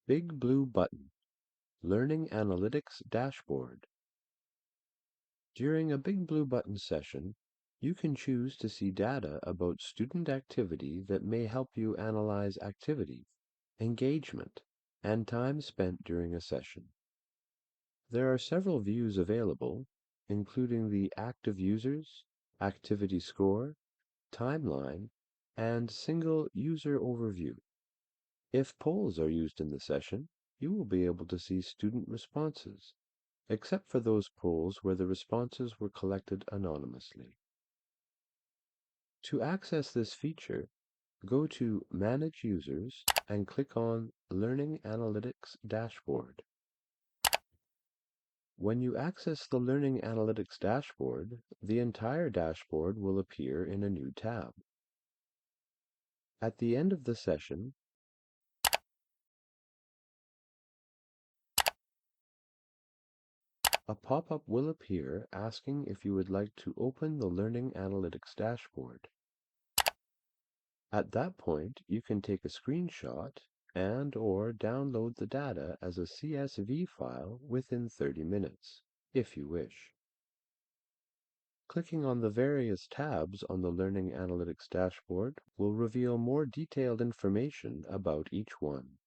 Big Blue Button Learning Analytics Dashboard. During a Big Blue Button session, you can choose to see data about student activity that may help you analyze activity, engagement, and time spent during a session. There are several views available, including the active users, activity score, timeline, and single user overview. If polls are used in the session, you will be able to see student responses, except for those polls where the responses were collected anonymously. To access this feature, go to Manage Users and click on Learning Analytics Dashboard. When you access the Learning Analytics Dashboard, the entire dashboard will appear in a new tab. At the end of the session, a pop-up will appear asking if you would like to open the Learning Analytics Dashboard. At that point, you can take a screenshot and/or download the data as a CSV file within 30 minutes, if you wish. Clicking on the various tabs on the Learning Analytics Dashboard will reveal more detailed information about each one.